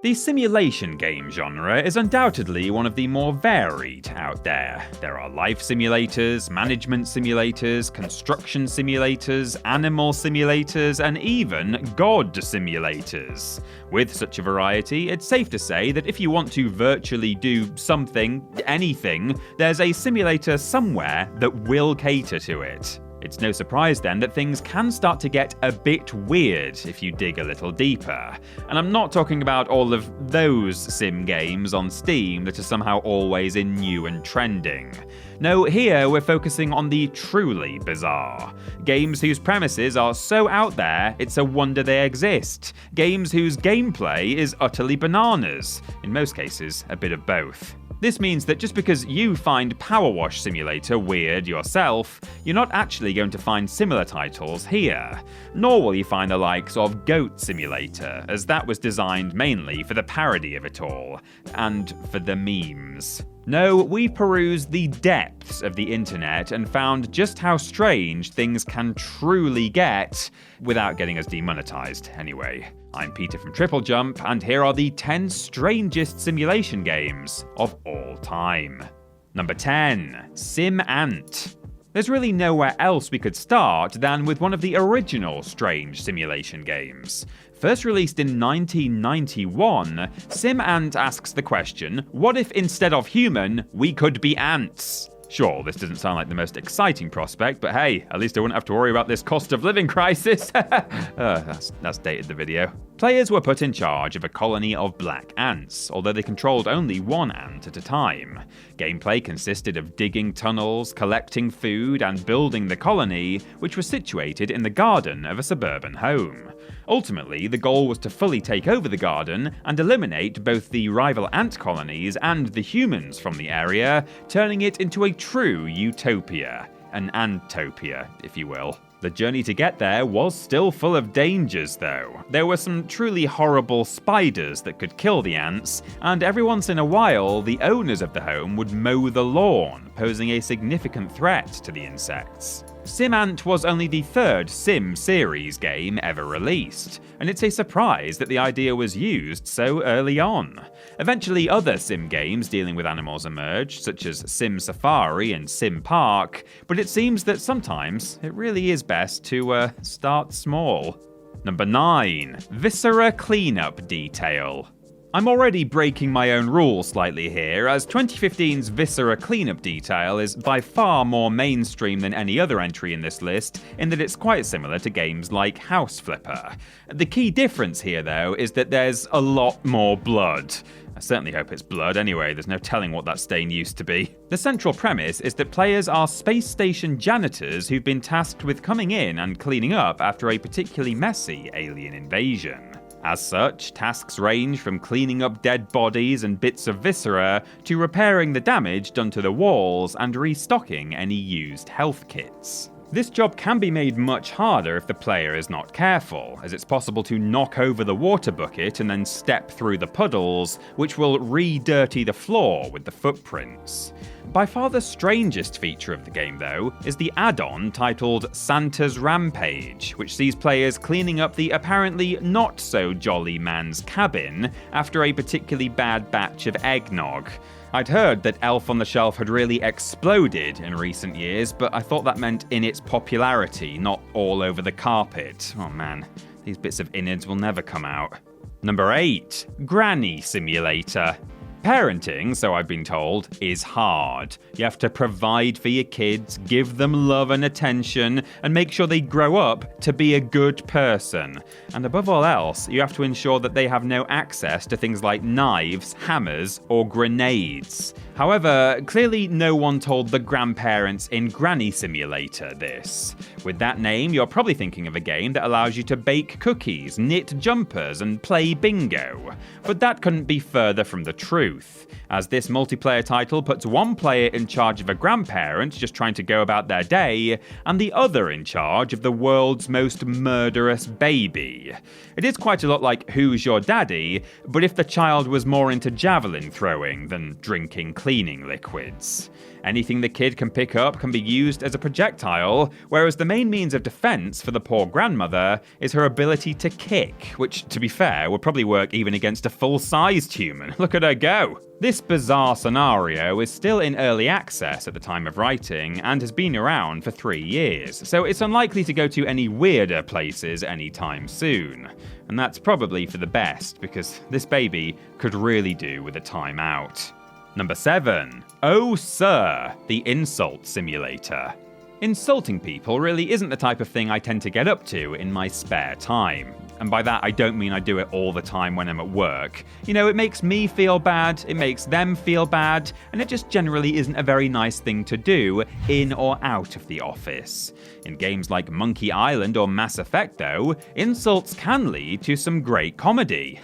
The simulation game genre is undoubtedly one of the more varied out there. There are life simulators, management simulators, construction simulators, animal simulators, and even god simulators. With such a variety, it's safe to say that if you want to virtually do something, anything, there's a simulator somewhere that will cater to it. It's no surprise then that things can start to get a bit weird if you dig a little deeper. And I'm not talking about all of those sim games on Steam that are somehow always in new and trending. No, here we're focusing on the truly bizarre. Games whose premises are so out there, it's a wonder they exist. Games whose gameplay is utterly bananas. In most cases, a bit of both. This means that just because you find Power Wash Simulator weird yourself, you're not actually going to find similar titles here. Nor will you find the likes of Goat Simulator, as that was designed mainly for the parody of it all, and for the memes. No, we perused the depths of the internet and found just how strange things can truly get, without getting us demonetized anyway. I'm Peter from TripleJump, and here are the 10 strangest simulation games of all time. Number 10. Sim Ant. There's really nowhere else we could start than with one of the original strange simulation games. First released in 1991, Sim Ant asks the question, what if instead of human, we could be ants? Sure, this doesn't sound like the most exciting prospect, but hey, at least I wouldn't have to worry about this cost of living crisis. That's dated the video. Players were put in charge of a colony of black ants, although they controlled only one ant at a time. Gameplay consisted of digging tunnels, collecting food, and building the colony, which was situated in the garden of a suburban home. Ultimately, the goal was to fully take over the garden and eliminate both the rival ant colonies and the humans from the area, turning it into a true utopia. An antopia, if you will. The journey to get there was still full of dangers, though. There were some truly horrible spiders that could kill the ants, and every once in a while, the owners of the home would mow the lawn, posing a significant threat to the insects. Sim Ant was only the third Sim series game ever released, and it's a surprise that the idea was used so early on. Eventually, other Sim games dealing with animals emerged, such as Sim Safari and Sim Park, but it seems that sometimes it really is best to start small. Number 9. Viscera Cleanup Detail. I'm already breaking my own rules slightly here, as 2015's Viscera Cleanup Detail is by far more mainstream than any other entry in this list, in that it's quite similar to games like House Flipper. The key difference here, though, is that there's a lot more blood. I certainly hope it's blood anyway, there's no telling what that stain used to be. The central premise is that players are space station janitors who've been tasked with coming in and cleaning up after a particularly messy alien invasion. As such, tasks range from cleaning up dead bodies and bits of viscera to repairing the damage done to the walls and restocking any used health kits. This job can be made much harder if the player is not careful, as it's possible to knock over the water bucket and then step through the puddles, which will re-dirty the floor with the footprints. By far the strangest feature of the game, though, is the add-on titled Santa's Rampage, which sees players cleaning up the apparently not-so-jolly man's cabin after a particularly bad batch of eggnog. I'd heard that Elf on the Shelf had really exploded in recent years, but I thought that meant in its popularity, not all over the carpet. Oh man, these bits of innards will never come out. Number 8. Granny Simulator. Parenting, so I've been told, is hard. You have to provide for your kids, give them love and attention, and make sure they grow up to be a good person. And above all else, you have to ensure that they have no access to things like knives, hammers, or grenades. However, clearly no one told the grandparents in Granny Simulator this. With that name, you're probably thinking of a game that allows you to bake cookies, knit jumpers, and play bingo. But that couldn't be further from the truth, as this multiplayer title puts one player in charge of a grandparent just trying to go about their day, and the other in charge of the world's most murderous baby. It is quite a lot like Who's Your Daddy, but if the child was more into javelin throwing than drinking cleaning liquids. Anything the kid can pick up can be used as a projectile, whereas the main main means of defense for the poor grandmother is her ability to kick, which, to be fair, would probably work even against a full-sized human. Look at her go! This bizarre scenario is still in early access at the time of writing and has been around for 3 years, so it's unlikely to go to any weirder places anytime soon. And that's probably for the best, because this baby could really do with a timeout. Number 7. Oh Sir, the Insult Simulator. Insulting people really isn't the type of thing I tend to get up to in my spare time. And by that, I don't mean I do it all the time when I'm at work. You know, it makes me feel bad, it makes them feel bad, and it just generally isn't a very nice thing to do in or out of the office. In games like Monkey Island or Mass Effect, though, insults can lead to some great comedy.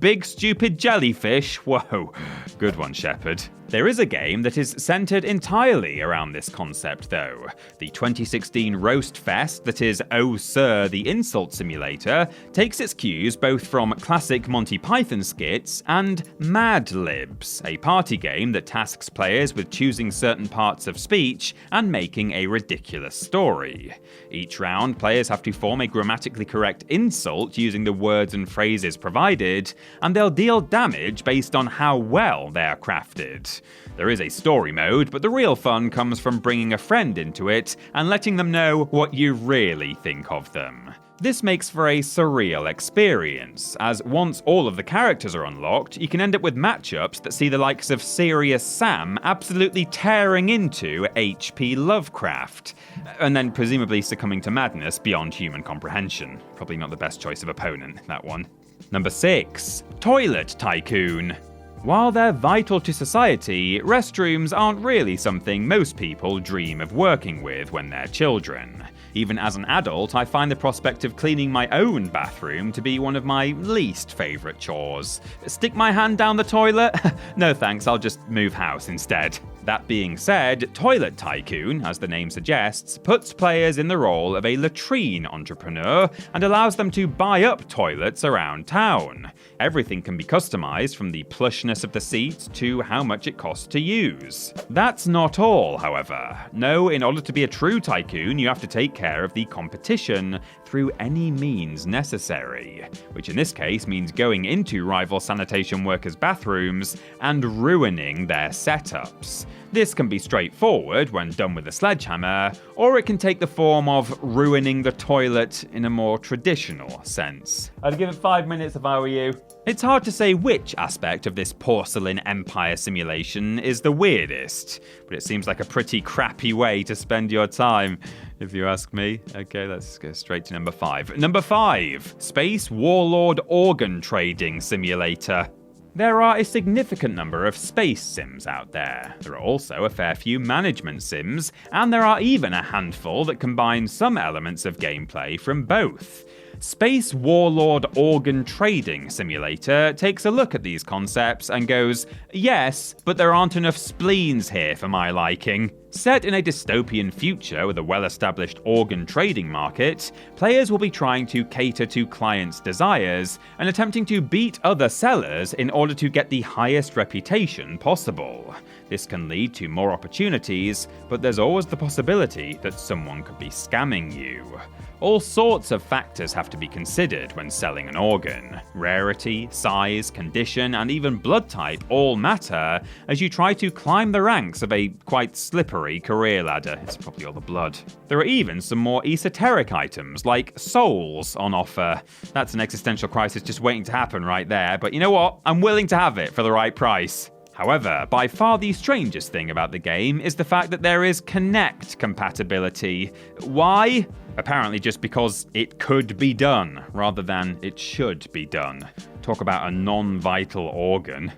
Big stupid jellyfish, whoa, good one, Shepard. There is a game that is centered entirely around this concept, though. The 2016 roast fest that is Oh Sir, the Insult Simulator takes its cues both from classic Monty Python skits and Mad Libs, a party game that tasks players with choosing certain parts of speech and making a ridiculous story. Each round, players have to form a grammatically correct insult using the words and phrases provided, and they'll deal damage based on how well they are crafted. There is a story mode, but the real fun comes from bringing a friend into it and letting them know what you really think of them. This makes for a surreal experience, as once all of the characters are unlocked, you can end up with matchups that see the likes of Serious Sam absolutely tearing into H.P. Lovecraft, and then presumably succumbing to madness beyond human comprehension. Probably not the best choice of opponent, that one. Number 6. Toilet Tycoon. While they're vital to society, restrooms aren't really something most people dream of working with when they're children. Even as an adult, I find the prospect of cleaning my own bathroom to be one of my least favourite chores. Stick my hand down the toilet? No thanks, I'll just move house instead. That being said, Toilet Tycoon, as the name suggests, puts players in the role of a latrine entrepreneur and allows them to buy up toilets around town. Everything can be customized, from the plushness of the seat to how much it costs to use. That's not all, however. No, in order to be a true tycoon, you have to take care of the competition through any means necessary, which in this case means going into rival sanitation workers' bathrooms and ruining their setups. This can be straightforward when done with a sledgehammer, or it can take the form of ruining the toilet in a more traditional sense. I'd give it 5 minutes if I were you. It's hard to say which aspect of this porcelain empire simulation is the weirdest, but it seems like a pretty crappy way to spend your time, if you ask me. Okay, let's go straight to number 5. Number 5, Space Warlord Organ Trading Simulator. There are a significant number of space sims out there. There are also a fair few management sims, and there are even a handful that combine some elements of gameplay from both. Space Warlord Organ Trading Simulator takes a look at these concepts and goes, yes, but there aren't enough spleens here for my liking. Set in a dystopian future with a well-established organ trading market, players will be trying to cater to clients' desires and attempting to beat other sellers in order to get the highest reputation possible. This can lead to more opportunities, but there's always the possibility that someone could be scamming you. All sorts of factors have to be considered when selling an organ. Rarity, size, condition, and even blood type all matter as you try to climb the ranks of a quite slippery career ladder. It's probably all the blood. There are even some more esoteric items, like souls, on offer. That's an existential crisis just waiting to happen right there, but you know what? I'm willing to have it for the right price. However, by far the strangest thing about the game is the fact that there is Kinect compatibility. Why? Apparently just because it could be done, rather than it should be done. Talk about a non-vital organ.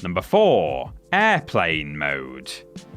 Number 4, Airplane Mode.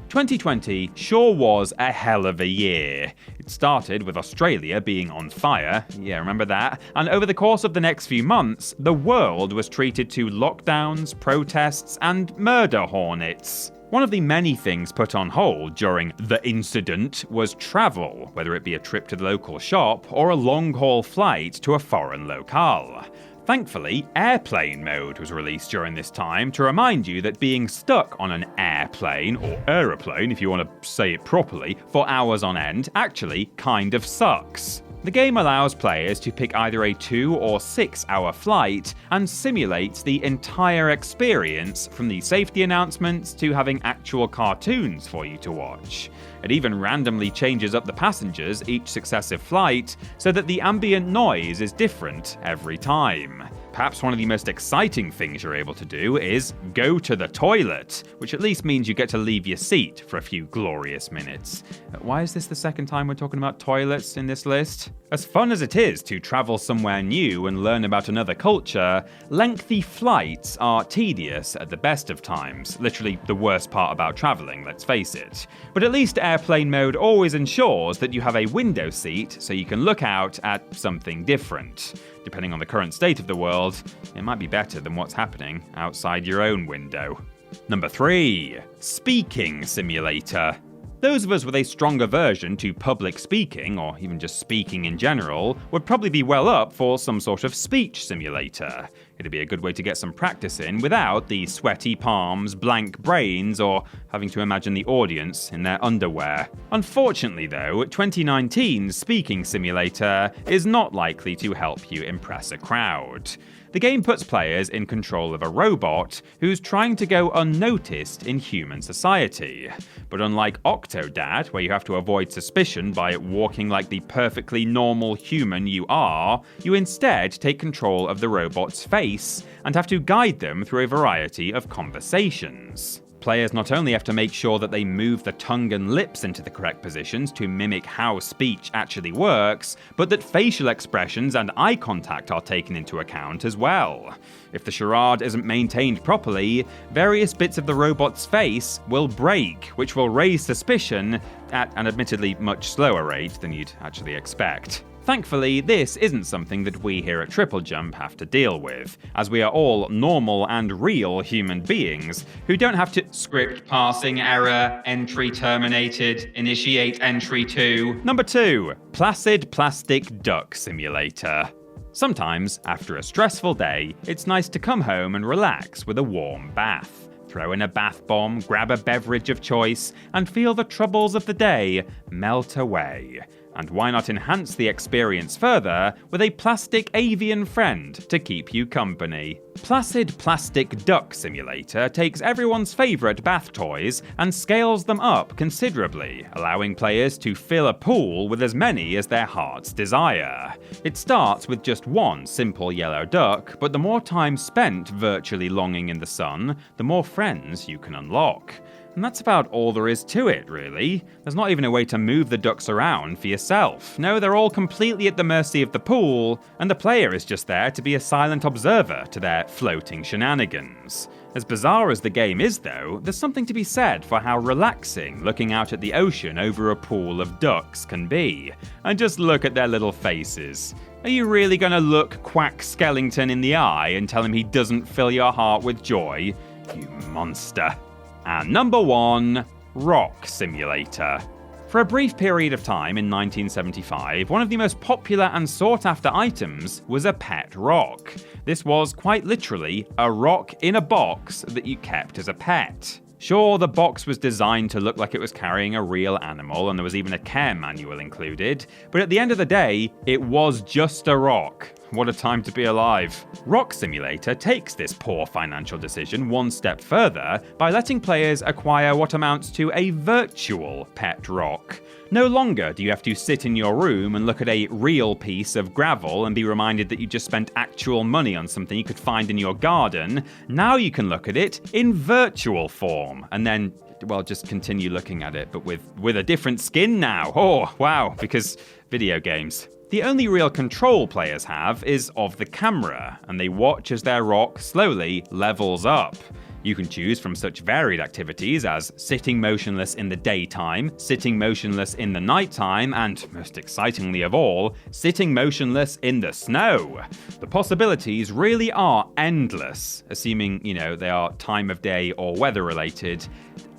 2020 sure was a hell of a year. It started with Australia being on fire, yeah, remember that? And over the course of the next few months, the world was treated to lockdowns, protests, and murder hornets. One of the many things put on hold during the incident was travel, whether it be a trip to the local shop or a long-haul flight to a foreign locale. Thankfully, airplane mode was released during this time to remind you that being stuck on an airplane, or aeroplane if you want to say it properly, for hours on end actually kind of sucks. The game allows players to pick either a 2 or 6 hour flight and simulates the entire experience from the safety announcements to having actual cartoons for you to watch. It even randomly changes up the passengers each successive flight so that the ambient noise is different every time. Perhaps one of the most exciting things you're able to do is go to the toilet, which at least means you get to leave your seat for a few glorious minutes. Why is this the second time we're talking about toilets in this list? As fun as it is to travel somewhere new and learn about another culture, lengthy flights are tedious at the best of times. Literally the worst part about traveling, let's face it. But at least airplane mode always ensures that you have a window seat so you can look out at something different. Depending on the current state of the world, it might be better than what's happening outside your own window. Number 3. Speaking Simulator. Those of us with a stronger aversion to public speaking, or even just speaking in general, would probably be well up for some sort of speech simulator. It'd be a good way to get some practice in without the sweaty palms, blank brains, or having to imagine the audience in their underwear. Unfortunately though, 2019's Speaking Simulator is not likely to help you impress a crowd. The game puts players in control of a robot who's trying to go unnoticed in human society. But unlike Octodad, where you have to avoid suspicion by walking like the perfectly normal human you are, you instead take control of the robot's face and have to guide them through a variety of conversations. Players not only have to make sure that they move the tongue and lips into the correct positions to mimic how speech actually works, but that facial expressions and eye contact are taken into account as well. If the charade isn't maintained properly, various bits of the robot's face will break, which will raise suspicion at an admittedly much slower rate than you'd actually expect. Thankfully, this isn't something that we here at TripleJump have to deal with, as we are all normal and real human beings who don't have to script passing error, entry terminated, initiate entry to. Number 2. Placid Plastic Duck Simulator. Sometimes, after a stressful day, it's nice to come home and relax with a warm bath. Throw in a bath bomb, grab a beverage of choice, and feel the troubles of the day melt away. And why not enhance the experience further with a plastic avian friend to keep you company? Placid Plastic Duck Simulator takes everyone's favourite bath toys and scales them up considerably, allowing players to fill a pool with as many as their hearts desire. It starts with just one simple yellow duck, but the more time spent virtually longing in the sun, the more friends you can unlock. And that's about all there is to it, really. There's not even a way to move the ducks around for yourself. No, they're all completely at the mercy of the pool, and the player is just there to be a silent observer to their floating shenanigans. As bizarre as the game is, though, there's something to be said for how relaxing looking out at the ocean over a pool of ducks can be. And just look at their little faces. Are you really going to look Quack Skellington in the eye and tell him he doesn't fill your heart with joy? You monster. And number 1, Rock Simulator. For a brief period of time in 1975, one of the most popular and sought-after items was a pet rock. This was quite literally a rock in a box that you kept as a pet. Sure, the box was designed to look like it was carrying a real animal, and there was even a care manual included, but at the end of the day, it was just a rock. What a time to be alive. Rock Simulator takes this poor financial decision one step further by letting players acquire what amounts to a virtual pet rock. No longer do you have to sit in your room and look at a real piece of gravel and be reminded that you just spent actual money on something you could find in your garden. Now you can look at it in virtual form and then, well, just continue looking at it, but with a different skin now. Oh, wow, because video games. The only real control players have is of the camera, and they watch as their rock slowly levels up. You can choose from such varied activities as sitting motionless in the daytime, sitting motionless in the nighttime, and, most excitingly of all, sitting motionless in the snow. The possibilities really are endless, assuming, they are time of day or weather related,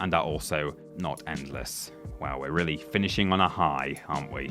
and are also not endless. Wow, we're really finishing on a high, aren't we?